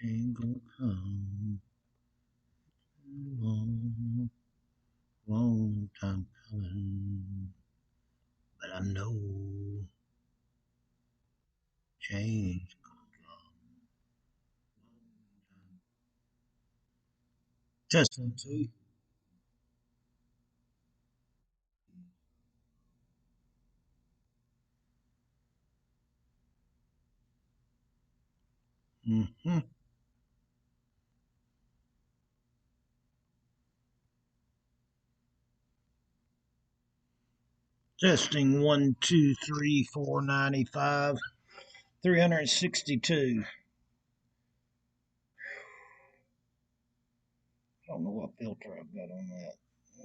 Ain't gonna come long, long time coming, but I know change gonna come. Testing two. Mm-hmm. Testing 1, 2, 3, 4, 95, 362. I don't know what filter I've got on that.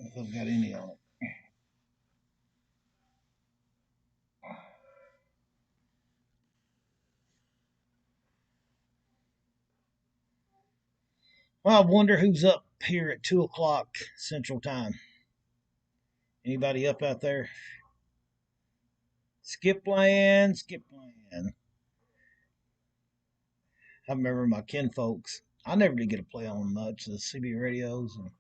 If I've got any on it. Well, I wonder who's up here at 2 o'clock Central Time. Anybody up out there? Skip land, skip land. I remember my kinfolks. I never did get to play on much the CB radios, and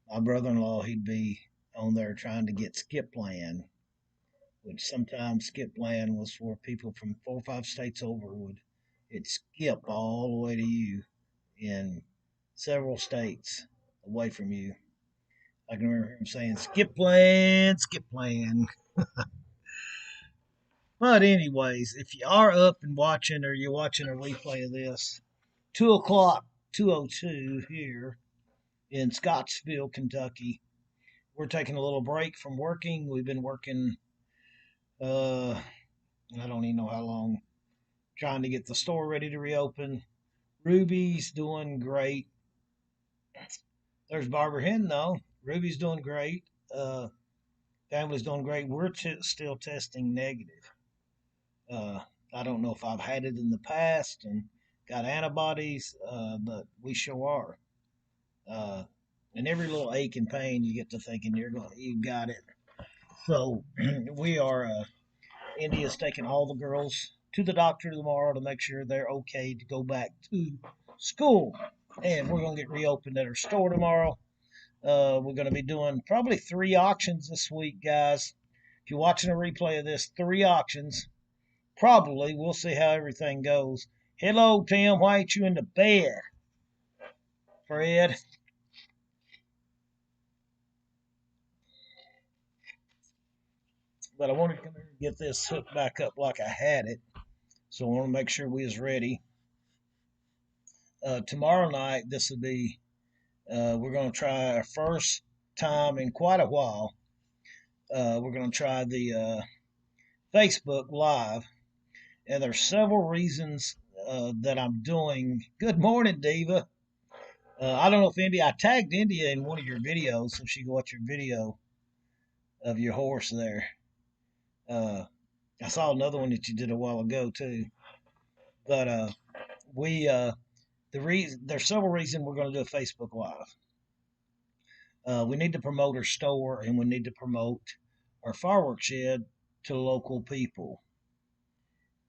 my brother-in-law he'd be on there trying to get skip land, which sometimes skip land was for people from 4 or 5 states over would it skip all the way to you in several states away from you. I can remember him saying skip land, skip land. But anyways, if you are up and watching or you're watching a replay of this, 2 o'clock, 2:02 here in Scottsville, Kentucky. We're taking a little break from working. We've been working, uh, I don't even know how long, trying to get the store ready to reopen. Ruby's doing great. There's Barbara Hen, though. Ruby's doing great. Uh, Family's doing great. We're still testing negative. Uh, I don't know if I've had it in the past and got antibodies, but we sure are. Uh, and every little ache and pain, you get to thinking you got it. So we are. India's taking all the girls to the doctor tomorrow to make sure they're okay to go back to school. And we're going to get reopened at our store tomorrow. We're going to be doing probably 3 auctions this week, guys. If you're watching a replay of this, 3 auctions. Probably. We'll see how everything goes. Hello, Tim. Why ain't you in the bed? Fred. But I wanted to come here and get this hooked back up like I had it. So I want to make sure we is ready. Tomorrow night, this will be, we're going to try our first time in quite a while. We're going to try the Facebook Live. And there's several reasons that I'm doing. Good morning, Diva. I don't know if India, I tagged India in one of your videos so she can watch your video of your horse there. Uh, I saw another one that you did a while ago too. But we there's several reasons we're going to do a Facebook Live. We need to promote our store and we need to promote our fireworks shed to local people,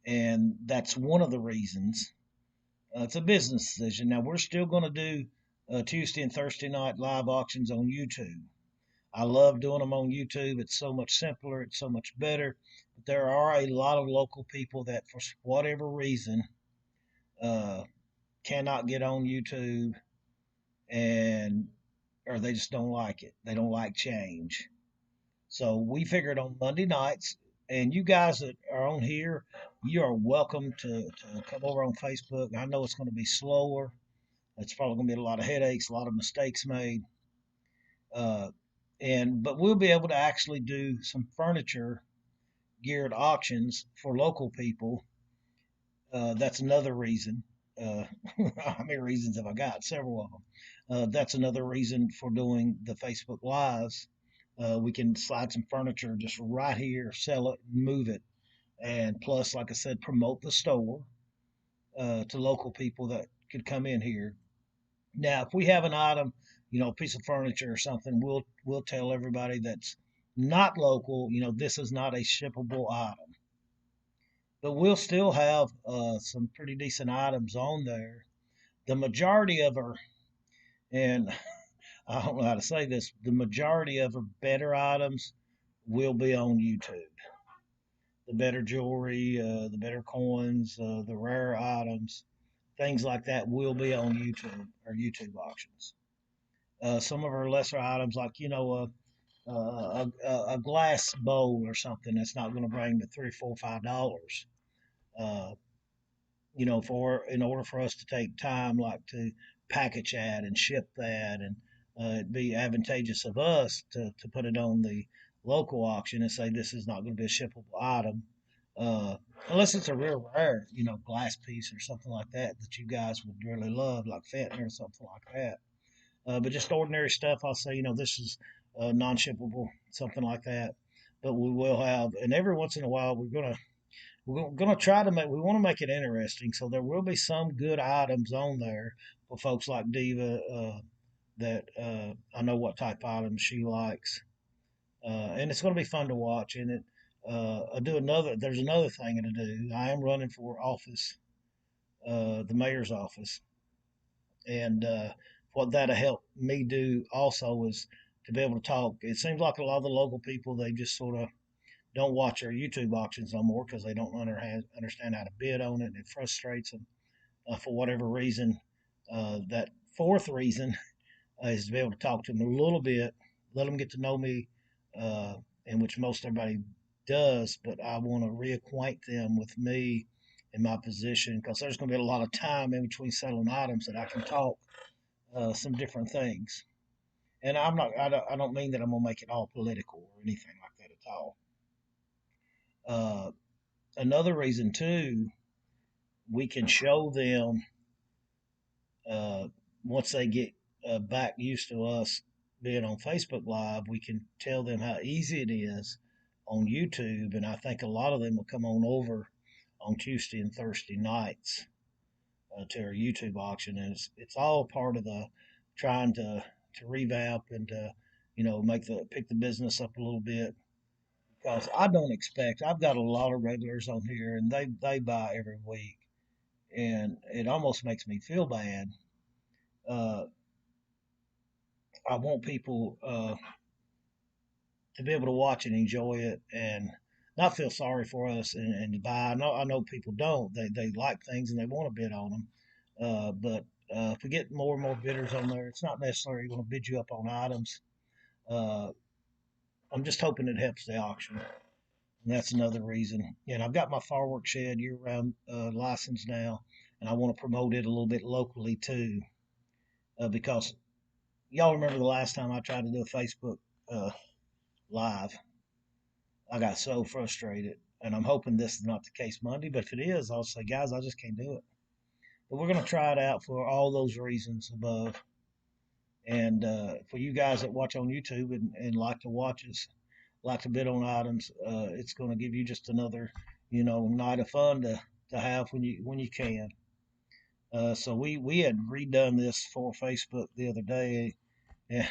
and that's one of the reasons. It's a business decision. Now we're still going to do Tuesday and Thursday night live auctions on YouTube. I love doing them on YouTube. It's so much simpler. It's so much better. But there are a lot of local people that, for whatever reason, uh, cannot get on YouTube, and or they just don't like it. They don't like change. So we figured on Monday nights, and you guys that are on here, you are welcome to come over on Facebook. I know it's going to be slower. It's probably going to be a lot of headaches, a lot of mistakes made. Uh, but we'll be able to actually do some furniture geared auctions for local people. That's another reason. Uh, how many reasons have I got? Several of them. That's another reason for doing the Facebook Lives. We can slide some furniture just right here, sell it, move it, and plus, like I said, promote the store to local people that could come in here. Now, if we have an item, a piece of furniture or something, we'll tell everybody that's not local, this is not a shippable item. But we'll still have some pretty decent items on there. The majority of our, and I don't know how to say this, the majority of our better items will be on YouTube. The better jewelry, the better coins, the rare items, things like that will be on YouTube or YouTube auctions. Some of our lesser items, like a glass bowl or something, that's not going to bring but $3, $4, $5. Uh, for in order for us to take time, like to package that and ship that, and it'd be advantageous of us to put it on the local auction and say this is not going to be a shippable item, uh, unless it's a real rare, glass piece or something like that that you guys would really love, like Fenton or something like that. But just ordinary stuff, I'll say, this is non-shippable, something like that. But we will have, and every once in a while, we're gonna try to make. We want to make it interesting, so there will be some good items on there for folks like Diva. That I know what type of items she likes, and it's going to be fun to watch. And I do another. There's another thing to do. I am running for office, the mayor's office, and what that'll help me do also is to be able to talk. It seems like a lot of the local people, they just sort of don't watch our YouTube auctions no more because they don't understand how to bid on it. And it frustrates them for whatever reason. That fourth reason is to be able to talk to them a little bit, let them get to know me, in which most everybody does. But I want to reacquaint them with me and my position, because there's going to be a lot of time in between settling items that I can talk some different things. And I don't mean that I'm gonna make it all political or anything like that at all. Uh, Another reason too, we can show them, uh, once they get back used to us being on Facebook Live, we can tell them how easy it is on YouTube, and I think a lot of them will come on over on Tuesday and Thursday nights to our YouTube auction, and it's all part of the trying to revamp and make the pick the business up a little bit, because I don't expect. I've got a lot of regulars on here, and they buy every week, and it almost makes me feel bad. Uh, I want people to be able to watch and enjoy it, and not feel sorry for us and to buy. I know people don't. They like things and they want to bid on them, but if we get more and more bidders on there, it's not necessarily going to bid you up on items. Uh, I'm just hoping it helps the auction. And that's another reason. And I've got my fireworks shed year-round license now, and I want to promote it a little bit locally too, because y'all remember the last time I tried to do a Facebook uh, live, I got so frustrated, and I'm hoping this is not the case Monday. But if it is, I'll say, guys, I just can't do it. But we're going to try it out for all those reasons above. And for you guys that watch on YouTube and like to watch us, like to bid on items, it's going to give you just another, night of fun to have when you can. So we had redone this for Facebook the other day. Yeah,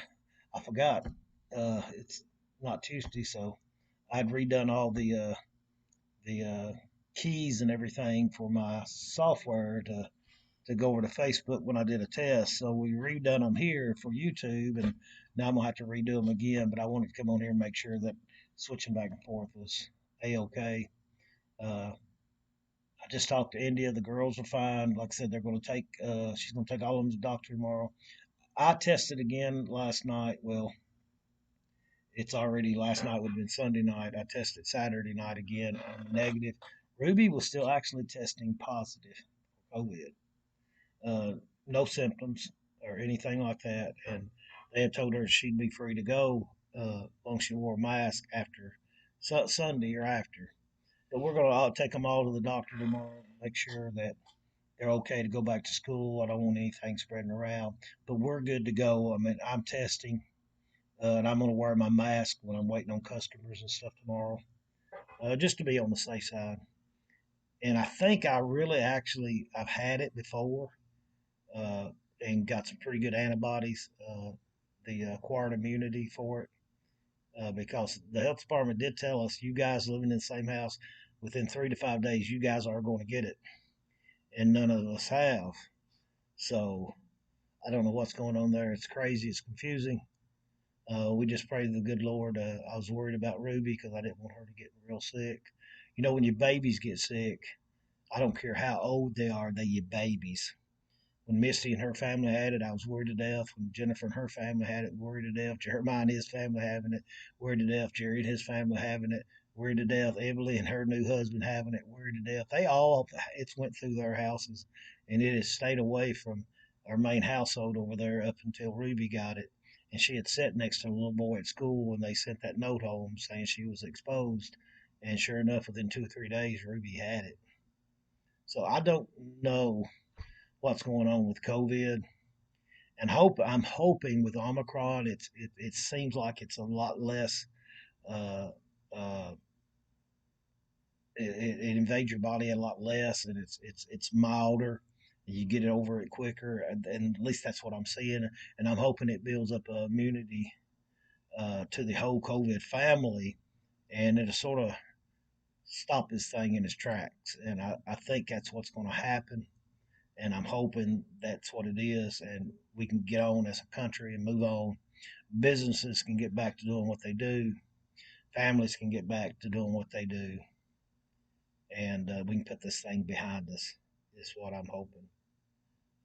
I forgot. It's not Tuesday, so I'd redone all the keys and everything for my software to go over to Facebook when I did a test. So we redone them here for YouTube, and now I'm gonna have to redo them again. But I wanted to come on here and make sure that switching back and forth was a okay. I just talked to India. The girls are fine. Like I said, they're going to take. She's going to take all of them to the doctor tomorrow. I tested again last night. Well, it's already last night would have been Sunday night. I tested Saturday night again. I'm negative. Ruby was still actually testing positive for COVID. Uh, no symptoms or anything like that, and they had told her she'd be free to go as long as she wore a mask after Sunday or after. But we're going to take them all to the doctor tomorrow to make sure that they're okay to go back to school. I don't want anything spreading around, but we're good to go. I mean, I'm testing, and I'm going to wear my mask when I'm waiting on customers and stuff tomorrow, just to be on the safe side. And I think I really actually I've had it before, uh, and got some pretty good antibodies, the acquired immunity for it, because the health department did tell us, you guys living in the same house, within 3 to 5 days, you guys are going to get it, and none of us have. So I don't know what's going on there. It's crazy. It's confusing. We just pray to the good Lord. I was worried about Ruby because I didn't want her to get real sick. You know, when your babies get sick, I don't care how old they are, they your babies. When Misty and her family had it, I was worried to death. When Jennifer and her family had it, worried to death. Jeremiah and his family having it, worried to death. Jerry and his family having it, worried to death. Emily and her new husband having it, worried to death. They all, it's went through their houses, and it has stayed away from our main household over there up until Ruby got it. And she had sat next to a little boy at school when they sent that note home saying she was exposed. And sure enough, within 2 or 3 days, Ruby had it. So I don't know what's going on with COVID, and I'm hoping with Omicron, it seems like it's a lot less. Uh, uh, it invades your body a lot less, and it's milder. You get it over it quicker, and at least that's what I'm seeing. And I'm hoping it builds up immunity to the whole COVID family, and it'll sort of stop this thing in its tracks. And I think that's what's going to happen. And I'm hoping that's what it is, and we can get on as a country and move on. Businesses can get back to doing what they do. Families can get back to doing what they do, and we can put this thing behind us. Is what I'm hoping,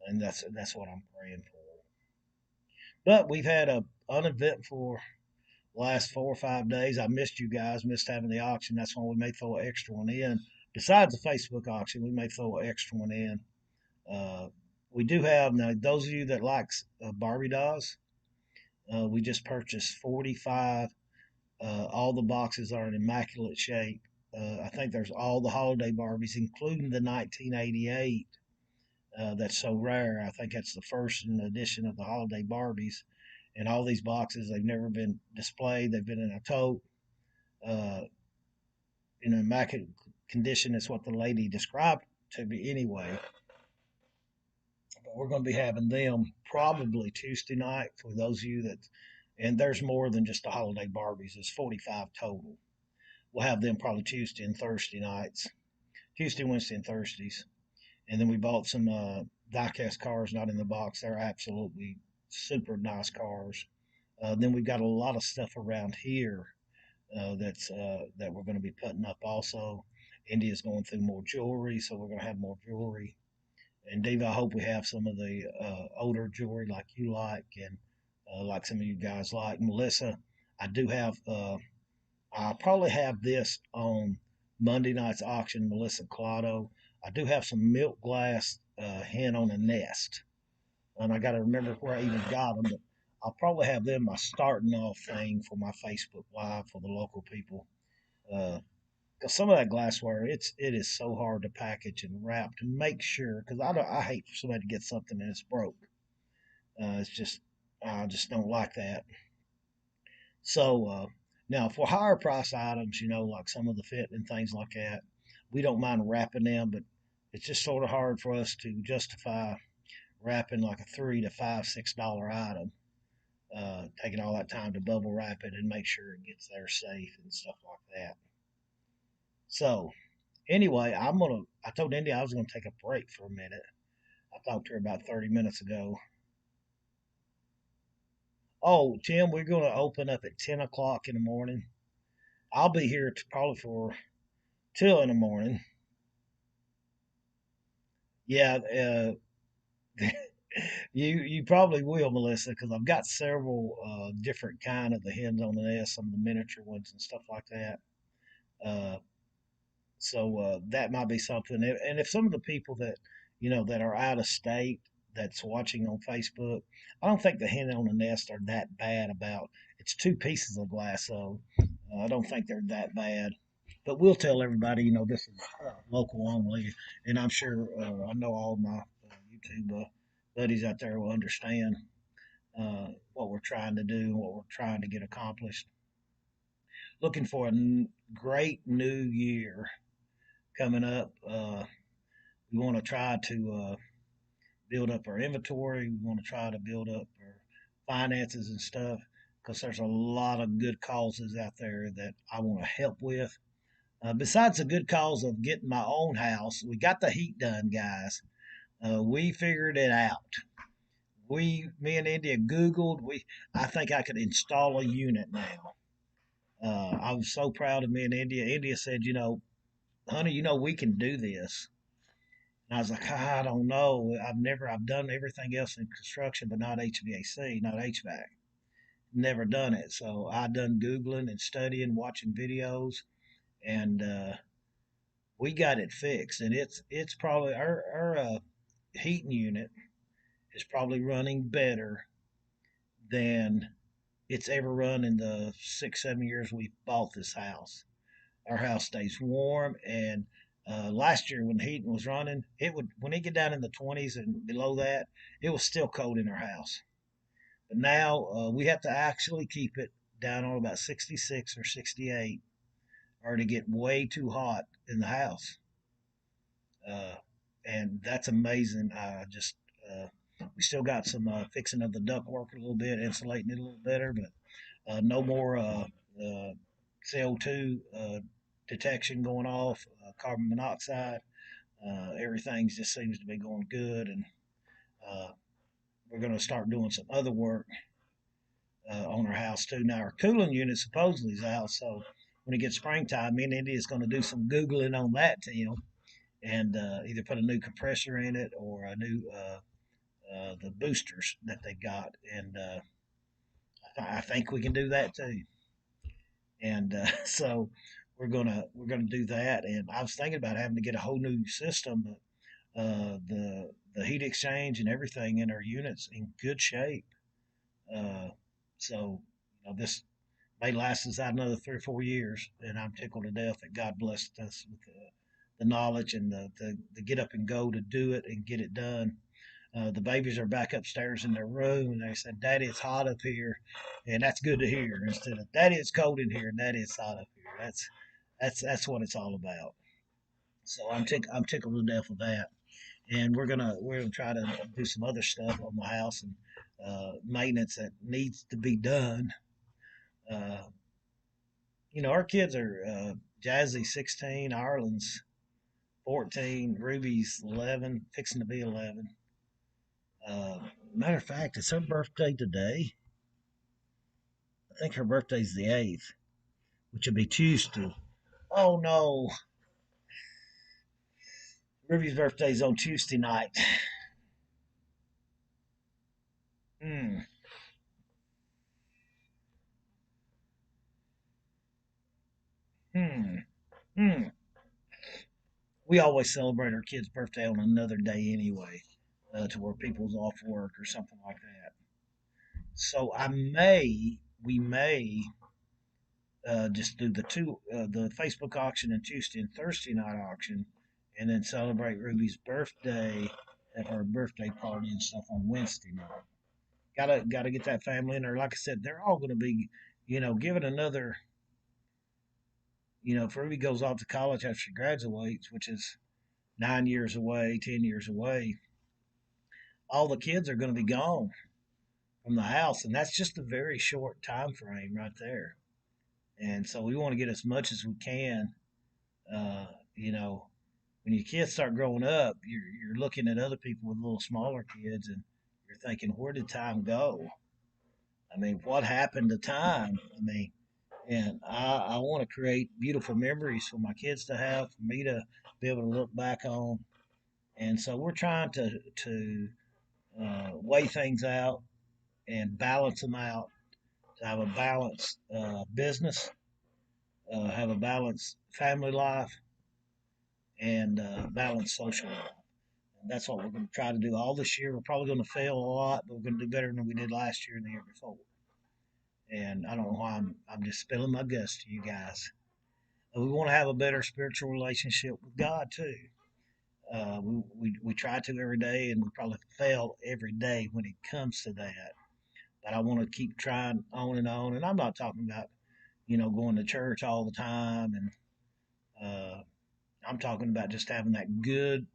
and that's what I'm praying for. But we've had a uneventful last 4 or 5 days. I missed you guys, missed having the auction. That's why we may throw an extra one in. Besides the Facebook auction, we may throw an extra one in. Uh, we do have now those of you that likes Barbie dolls. We just purchased 45. All the boxes are in immaculate shape. I think there's all the holiday Barbies, including the 1988. That's so rare. I think that's the first edition of the holiday Barbies. And all these boxes, they've never been displayed. They've been in a tote, uh, in immaculate condition. Is what the lady described to me anyway. But we're going to be having them probably Tuesday night for those of you that, and there's more than just the holiday Barbies. There's 45 total. We'll have them probably Tuesday and Thursday nights, Tuesday, Wednesday, and Thursdays. And then we bought some diecast cars not in the box. They're absolutely super nice cars. Then we've got a lot of stuff around here that we're going to be putting up also. India's going through more jewelry, so we're going to have more jewelry. And Dave, I hope we have some of the older jewelry like you like, and like some of you guys like. Melissa, I do have. I'll probably have this on Monday night's auction. Melissa Collado. I do have some milk glass hen on a nest, and I got to remember where I even got them. But I'll probably have them my starting off thing for my Facebook Live for the local people. Because some of that glassware, it is so hard to package and wrap to make sure. Because I hate for somebody to get something and it's broke. It's just I just don't like that. So now for higher price items, like some of the fit and things like that, we don't mind wrapping them, but it's just sort of hard for us to justify wrapping like a $3 to $5, $6 item, taking all that time to bubble wrap it and make sure it gets there safe and stuff like that. So anyway, I told India I was gonna take a break for a minute. I talked to her about 30 minutes ago. Oh, Tim, we're gonna open up at 10 o'clock in the morning. I'll be here probably for till in the morning. Yeah, you probably will, Melissa, because I've got several different kind of the hens on the nest, some of the miniature ones and stuff like that. Uh, so that might be something. And if some of the people that that are out of state that's watching on Facebook, I don't think the hen on the nest are that bad. About it's two pieces of glass, so I don't think they're that bad. But we'll tell everybody, this is local only, and I'm sure I know all my YouTube buddies out there will understand what we're trying to do and what we're trying to get accomplished. Looking for a great new year coming up. We want to try to build up our inventory. We want to try to build up our finances and stuff because there's a lot of good causes out there that I want to help with. Besides the good cause of getting my own house, we got the heat done, guys. We figured it out. Me and India Googled. I think I could install a unit now. I was so proud of me and India. India said, honey, we can do this. And I was like, I don't know. I've done everything else in construction, but not HVAC, not HVAC. Never done it. So I done Googling and studying, watching videos, and we got it fixed. And it's probably our heating unit is probably running better than it's ever run in the 6, 7 years we bought this house. Our house stays warm, and last year when the heating was running, it would when it get down in the 20s and below that, it was still cold in our house. But now we have to actually keep it down on about 66 or 68, or to get way too hot in the house. Uh, and that's amazing. Uh, we still got some fixing of the duct work a little bit, insulating it a little better, but no more CO2 detection going off, carbon monoxide. Everything just seems to be going good, and uh, we're going to start doing some other work on our house too. Now our cooling unit supposedly is out, so when it gets springtime, me and India is going to do some googling on that, Tim, and either put a new compressor in it or a new the boosters that they've got, and I think we can do that too. And so we're gonna do that. And I was thinking about having to get a whole new system, but the heat exchange and everything in our units in good shape. Uh, so this may last us out another 3 or 4 years, and I'm tickled to death that God blessed us with the knowledge and the get up and go to do it and get it done. The babies are back upstairs in their room, and they said, "Daddy, it's hot up here," and that's good to hear. Instead of "Daddy, it's cold in here," and "Daddy, it's hot up here." That's what it's all about. So I'm tickled to death with that, and we're gonna try to do some other stuff on the house and maintenance that needs to be done. Uh, our kids are Jazzy 16, Ireland's 14, Ruby's 11, fixing to be 11. Uh, Matter of fact, it's her birthday today. I think her birthday's the 8th, which would be Tuesday. Oh no, Ruby's birthday's on Tuesday night. Hmm. Hmm. Hmm. We always celebrate our kid's birthday on another day anyway, to where people's off work or something like that. So we may just do the Facebook auction and Tuesday and Thursday night auction, and then celebrate Ruby's birthday at her birthday party and stuff on Wednesday night. Gotta get that family in there. Like I said, they're all going to be, given another, if Ruby goes off to college after she graduates, which is 9 years away, 10 years away, all the kids are going to be gone from the house, and that's just a very short time frame right there. And so we want to get as much as we can. Uh, you know, when your kids start growing up, you're looking at other people with little smaller kids, and you're thinking, where did time go? I mean, what happened to time? I mean, and I want to create beautiful memories for my kids to have, for me to be able to look back on. And so we're trying to weigh things out and balance them out to have a balanced business, have a balanced family life, and balanced social life. And that's what we're going to try to do all this year. We're probably going to fail a lot, but we're going to do better than we did last year and the year before. And I don't know why I'm just spilling my guts to you guys. We want to have a better spiritual relationship with God too. We try to every day, and we probably fail every day when it comes to that. But I want to keep trying on and on. And I'm not talking about going to church all the time, and uh, I'm talking about just having that good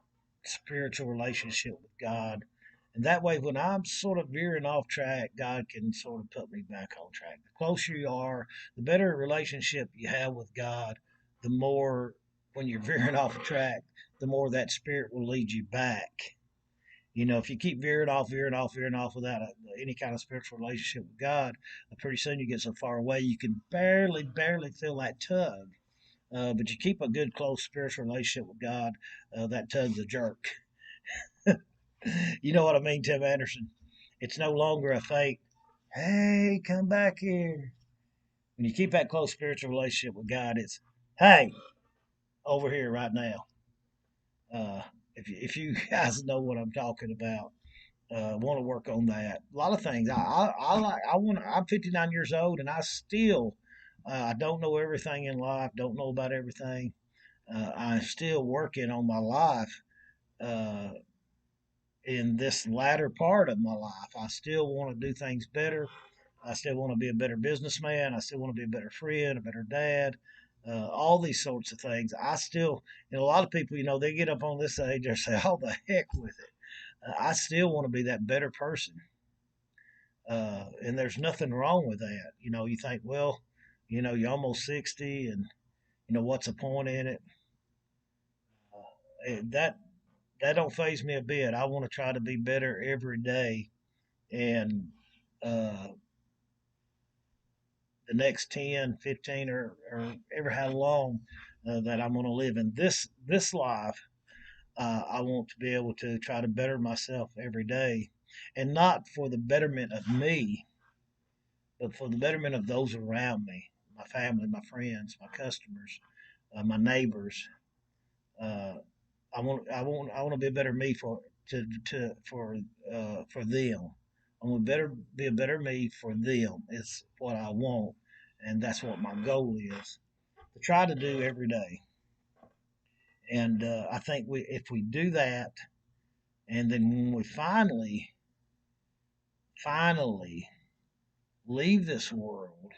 spiritual relationship with God. And that way, when I'm sort of veering off track, God can sort of put me back on track. The closer you are, the better relationship you have with God, the more, when you're veering off track, the more that Spirit will lead you back. If you keep veering off without any kind of spiritual relationship with God, pretty soon you get so far away you can barely feel that tug. But you keep a good, close spiritual relationship with God, that tug's a jerk. You know what I mean, Tim Anderson? It's no longer a fake, hey, come back here. When you keep that close spiritual relationship with God, it's, hey, over here right now. Uh, if you guys know what I'm talking about, want to work on that. A lot of things. I want. I'm 59 years old, and I still I don't know everything in life. Don't know about everything. I'm still working on my life. Uh, in this latter part of my life, I still want to do things better. I still want to be a better businessman. I still want to be a better friend, a better dad. All these sorts of things. I still, a lot of people, they get up on this age, they say, "Oh, the heck with it." I still want to be that better person. And there's nothing wrong with that. You think, well, you're almost 60, and what's the point in it? That don't phase me a bit. I want to try to be better every day, and uh, the next 10, 15, or ever how long that I'm going to live in this life. I want to be able to try to better myself every day, and not for the betterment of me, but for the betterment of those around me, my family, my friends, my customers, my neighbors. Uh, I want to be a better me for them. I want to be a better me for them. Is what I want, and that's what my goal is to try to do every day. And I think if we do that, and then when we finally leave this world,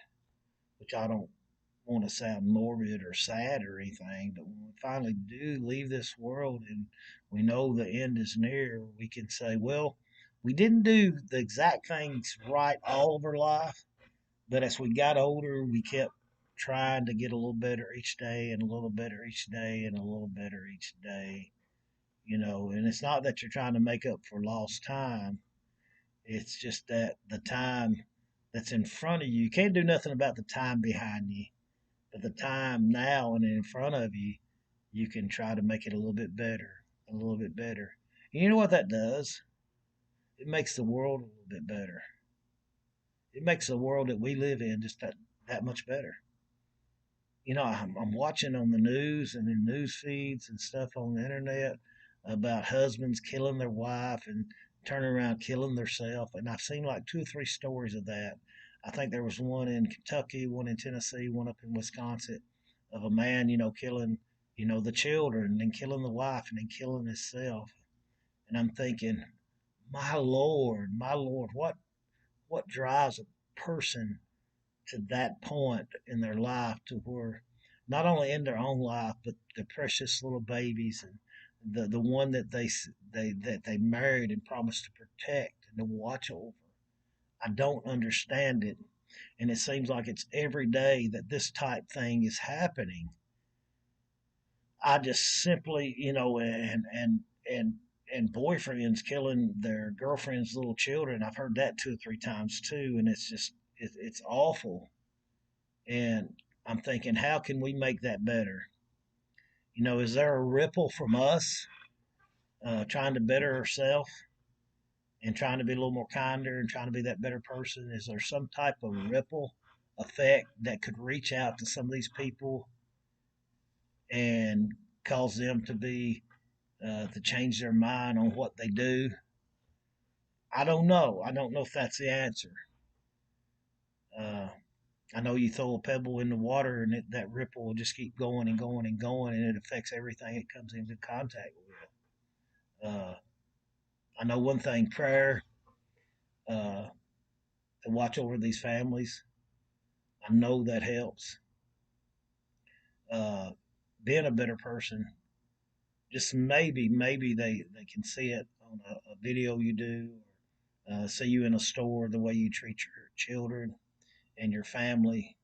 which I don't want to sound morbid or sad or anything, but when we finally do leave this world and we know the end is near, we can say, well, we didn't do the exact things right all of our life, but as we got older, we kept trying to get a little better each day and a little better each day and a little better each day, and it's not that you're trying to make up for lost time. It's just that the time that's in front of you, you can't do nothing about the time behind you. But the time now and in front of you, you can try to make it a little bit better, a little bit better. And you know what that does? It makes the world a little bit better. It makes the world that we live in just that much better. I'm watching on the news and in news feeds and stuff on the internet about husbands killing their wife and turning around killing themselves. And I've seen like two or three stories of that. I think there was one in Kentucky, one in Tennessee, one up in Wisconsin of a man, killing, the children and then killing the wife and then killing himself. And I'm thinking, my Lord, what drives a person to that point in their life to where not only in their own life but the precious little babies and the one that they married and promised to protect and to watch over. I don't understand it, and it seems like it's every day that this type thing is happening. I just simply, and boyfriends killing their girlfriends' little children. I've heard that two or three times too, and it's just it's awful. And I'm thinking, how can we make that better? Is there a ripple from us trying to better ourselves and trying to be a little more kinder and trying to be that better person? Is there some type of ripple effect that could reach out to some of these people and cause them to change their mind on what they do? I don't know. I don't know if that's the answer. Uh, I know you throw a pebble in the water and that ripple will just keep going and going and going, and it affects everything it comes into contact with. I know one thing: prayer uh, to watch over these families. I know that helps. Uh, Being a better person, just maybe they can see it on a video you do, or see you in a store, the way you treat your children and your family.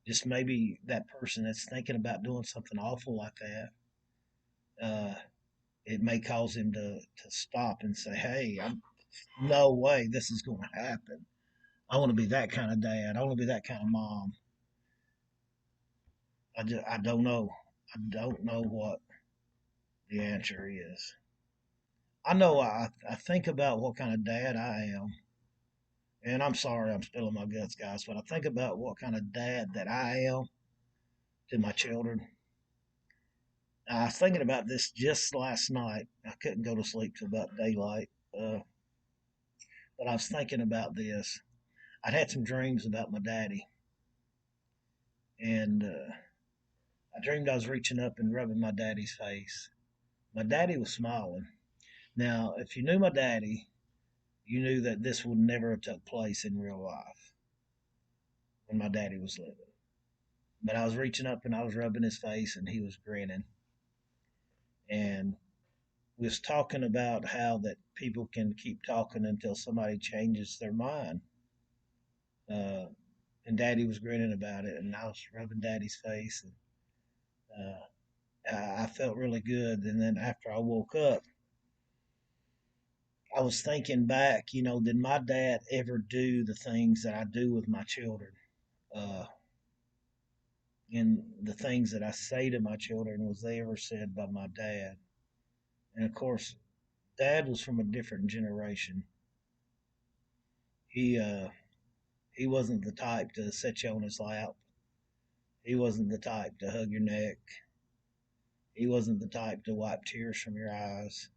Just maybe that person that's thinking about doing something awful like that, uh, it may cause him to stop and say, hey, no way this is going to happen. I want to be that kind of dad. I want to be that kind of mom. I don't know. I don't know what the answer is. I know I think about what kind of dad I am. And I'm sorry I'm spilling my guts, guys, but I think about what kind of dad that I am to my children. I was thinking about this just last night. I couldn't go to sleep till about daylight. But I was thinking about this. I'd had some dreams about my daddy. And I dreamed I was reaching up and rubbing my daddy's face. My daddy was smiling. Now, if you knew my daddy, you knew that this would never have took place in real life when my daddy was living. But I was reaching up and I was rubbing his face and he was grinning. And we was talking about how that people can keep talking until somebody changes their mind. Uh, and Daddy was grinning about it, and I was rubbing Daddy's face, and I felt really good. And then after I woke up, I was thinking back, did my dad ever do the things that I do with my children? Uh, and the things that I say to my children, was they ever said by my dad? And of course, Dad was from a different generation. He uh, he wasn't the type to sit you on his lap. He wasn't the type to hug your neck. He wasn't the type to wipe tears from your eyes.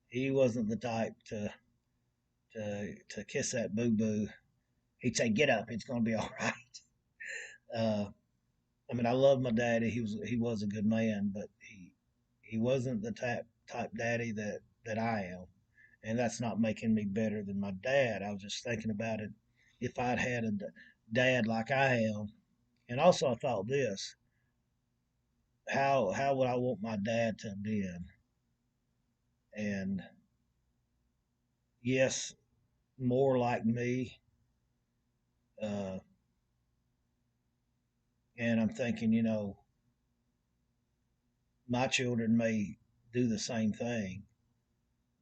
He wasn't the type to kiss that boo boo. He'd say, "Get up, it's gonna be all right." Uh, I mean, I love my daddy. He was a good man, but he wasn't the type daddy that I am, and that's not making me better than my dad. I was just thinking about it. If I'd had a dad like I am, and also I thought this: how would I want my dad to have been? And yes, more like me. Uh, and I'm thinking, my children may do the same thing.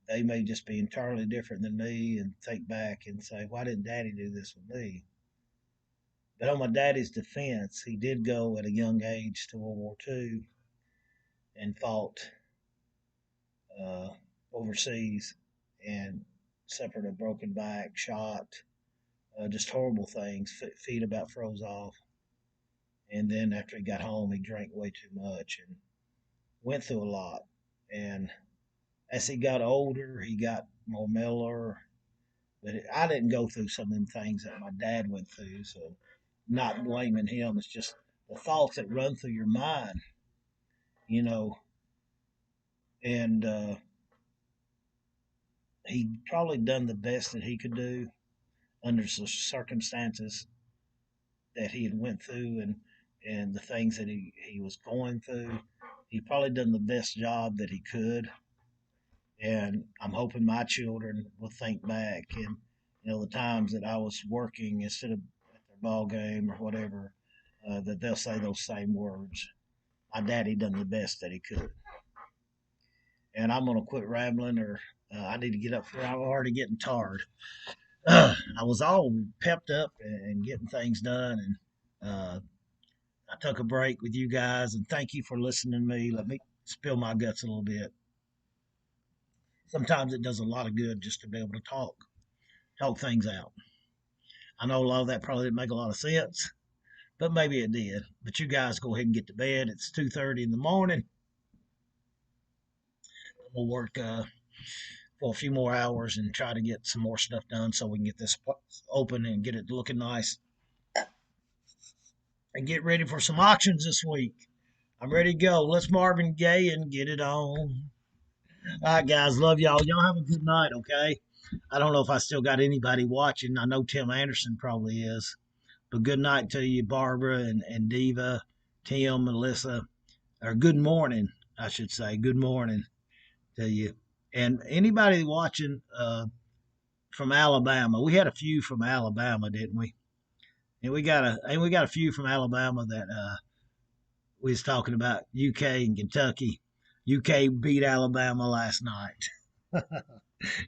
They may just be entirely different than me and think back and say, why didn't daddy do this with me? But on my daddy's defense, he did go at a young age to World War II and fought uh, overseas and suffered a broken back, shot, just horrible things. Feet about froze off. And then after he got home, he drank way too much and went through a lot. And as he got older, he got more mellower. But I didn't go through some of them things that my dad went through. So, not blaming him. It's just the thoughts that run through your mind, you know. And he probably done the best that he could do under the circumstances that he had went through and the things that he was going through. He probably done the best job that he could. And I'm hoping my children will think back and the times that I was working instead of at their ball game or whatever, that they'll say those same words. My daddy done the best that he could. And I'm gonna quit rambling, or I need to get up. I'm already getting tired. I was all pepped up and getting things done, and I took a break with you guys. And thank you for listening to me. Let me spill my guts a little bit. Sometimes it does a lot of good just to be able to talk things out. I know a lot of that probably didn't make a lot of sense, but maybe it did. But you guys go ahead and get to bed. It's 2:30 in the morning. We'll work for a few more hours and try to get some more stuff done so we can get this open and get it looking nice and get ready for some auctions this week. I'm ready to go. Let's Marvin Gaye and get it on. All right, guys. Love y'all. Y'all have a good night, okay? I don't know if I still got anybody watching. I know Tim Anderson probably is. But good night to you, Barbara and Diva, Tim, Melissa. Or good morning, I should say. Good morning to you. And anybody watching from Alabama, we had a few from Alabama, didn't we? And we got a few from Alabama that we was talking about UK and Kentucky. UK beat Alabama last night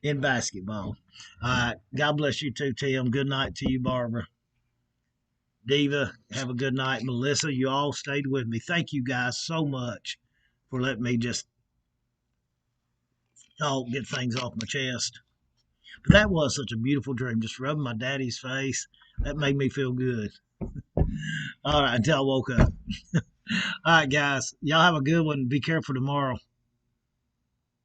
in basketball. All right. God bless you too, Tim. Good night to you, Barbara. Diva, have a good night. Melissa, you all stayed with me. Thank you guys so much for letting me just talk, get things off my chest. But that was such a beautiful dream, just rubbing my daddy's face. That made me feel good. All right, until I woke up. All right, guys. Y'all have a good one. Be careful tomorrow.